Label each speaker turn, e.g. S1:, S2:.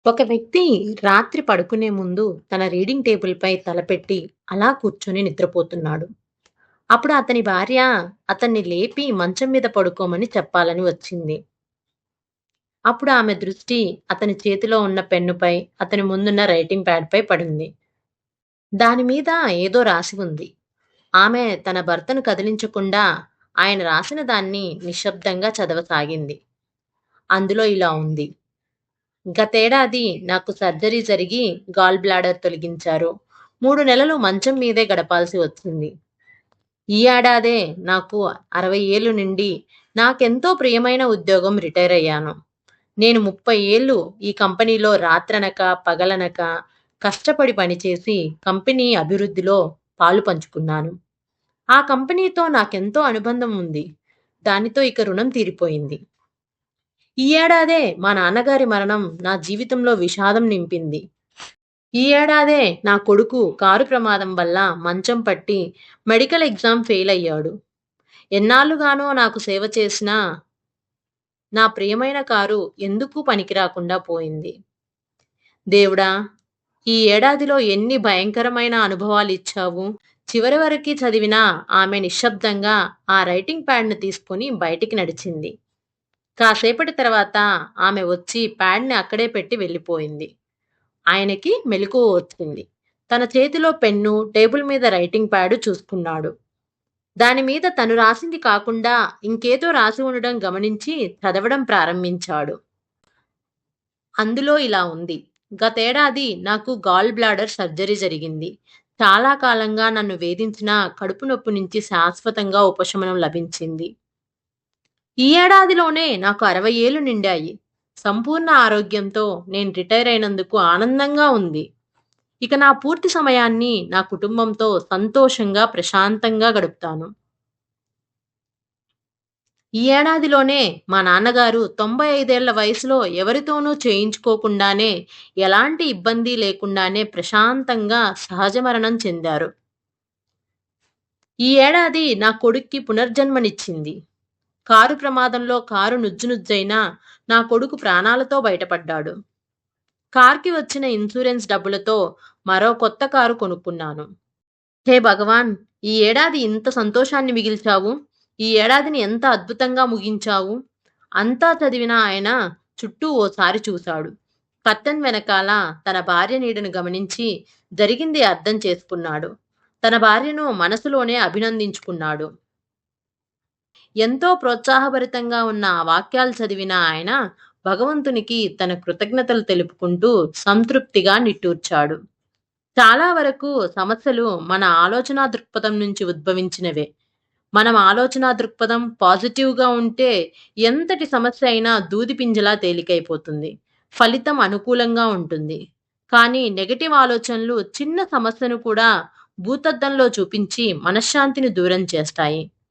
S1: ఒక వ్యక్తి రాత్రి పడుకునే ముందు తన రీడింగ్ టేబుల్‌పై తలపెట్టి అలా కూర్చొని నిద్రపోతున్నాడు. అప్పుడు అతని భార్య అతన్ని లేపి మంచం మీద పడుకోమని చెప్పాలని వచ్చింది. అప్పుడు ఆమె దృష్టి అతని చేతిలో ఉన్న పెన్నుపై, అతని ముందున్న రైటింగ్ ప్యాడ్‌పై పడింది. దాని మీద ఏదో రాసి ఉంది. ఆమె తన భర్తను కదిలించకుండా ఆయన రాసిన దాన్ని నిశ్శబ్దంగా చదవసాగింది. అందులో ఇలా ఉంది: గతేడాది నాకు సర్జరీ జరిగి గాల్ బ్లాడర్ తొలగించారు. 3 నెలలు మంచం మీదే గడపాల్సి వచ్చింది. ఈ ఏడాదే నాకు 60 ఏళ్లు నిండి నాకెంతో ప్రియమైన ఉద్యోగం రిటైర్ అయ్యాను. నేను 30 ఏళ్లు ఈ కంపెనీలో రాత్రనక, పగలనక కష్టపడి పనిచేసి కంపెనీ అభివృద్ధిలో పాలు పంచుకున్నాను. ఆ కంపెనీతో నాకెంతో అనుబంధం ఉంది. దానితో ఇక రుణం తీరిపోయింది. ఈ ఏడాదే మా నాన్నగారి మరణం నా జీవితంలో విషాదం నింపింది. ఈ ఏడాదే నా కొడుకు కారు ప్రమాదం వల్ల మంచం పట్టి మెడికల్ ఎగ్జామ్ ఫెయిల్ అయ్యాడు. ఎన్నాళ్లుగానో నాకు సేవ చేసిన నా ప్రియమైన కారు ఎందుకూ పనికిరాకుండా పోయింది. దేవుడా! ఈ ఏడాదిలో ఎన్ని భయంకరమైన అనుభవాలిచ్చావు. చివరి వరకి చదివిన ఆమె నిశ్శబ్దంగా ఆ రైటింగ్ ప్యాడ్‌ను తీసుకొని బయటికి నడిచింది. కాసేపటి తర్వాత ఆమె వచ్చి ప్యాడ్‌ని అక్కడే పెట్టి వెళ్ళిపోయింది. ఆయనకి మెలకువ వచ్చింది. తన చేతిలో పెన్ను, టేబుల్ మీద రైటింగ్ ప్యాడు చూసుకున్నాడు. దాని మీద తను రాసింది కాకుండా ఇంకేదో రాసి ఉండడం గమనించి చదవడం ప్రారంభించాడు. అందులో ఇలా ఉంది: గతేడాది నాకు గాల్ బ్లాడర్ సర్జరీ జరిగింది. చాలా కాలంగా నన్ను వేధించిన కడుపు నొప్పి నుంచి శాశ్వతంగా ఉపశమనం లభించింది. ఈ ఏడాదిలోనే నాకు 60 ఏళ్లు నిండాయి. సంపూర్ణ ఆరోగ్యంతో నేను రిటైర్ అయినందుకు ఆనందంగా ఉంది. ఇక నా పూర్తి సమయాన్ని నా కుటుంబంతో సంతోషంగా, ప్రశాంతంగా గడుపుతాను. ఈ ఏడాదిలోనే మా నాన్నగారు 95 ఏళ్ల వయసులో ఎవరితోనూ చేయించుకోకుండానే, ఎలాంటి ఇబ్బంది లేకుండానే ప్రశాంతంగా సహజ మరణం చెందారు. ఈ ఏడాది నా కొడుక్కి పునర్జన్మనిచ్చింది. కారు ప్రమాదంలో కారు నుజ్జునుజ్జయినా నా కొడుకు ప్రాణాలతో బయటపడ్డాడు. కార్‌కి వచ్చిన ఇన్సూరెన్స్ డబ్బులతో మరో కొత్త కారు కొనుక్కున్నాను. హే భగవాన్! ఈ ఏడాది ఇంత సంతోషాన్ని మిగిల్చావు. ఈ ఏడాదిని ఎంత అద్భుతంగా ముగించావు. అంతా చదివిన ఆయన చుట్టూ ఓసారి చూశాడు. కర్టెన్ వెనకాల తన భార్య నీడను గమనించి జరిగింది అర్థం చేసుకున్నాడు. తన భార్యను మనసులోనే అభినందించుకున్నాడు. ఎంతో ప్రోత్సాహభరితంగా ఉన్న ఆ వాక్యాలు చదివిన ఆయన భగవంతునికి తన కృతజ్ఞతలు తెలుపుకుంటూ సంతృప్తిగా నిట్టూర్చాడు. చాలా వరకు సమస్యలు మన ఆలోచనా దృక్పథం నుంచి ఉద్భవించినవే. మనం ఆలోచనా దృక్పథం పాజిటివ్‌గా ఉంటే ఎంతటి సమస్య అయినా దూదిపింజలా తేలికైపోతుంది. ఫలితం అనుకూలంగా ఉంటుంది. కానీ నెగెటివ్ ఆలోచనలు చిన్న సమస్యను కూడా భూతద్దంలో చూపించి మనశ్శాంతిని దూరం చేస్తాయి.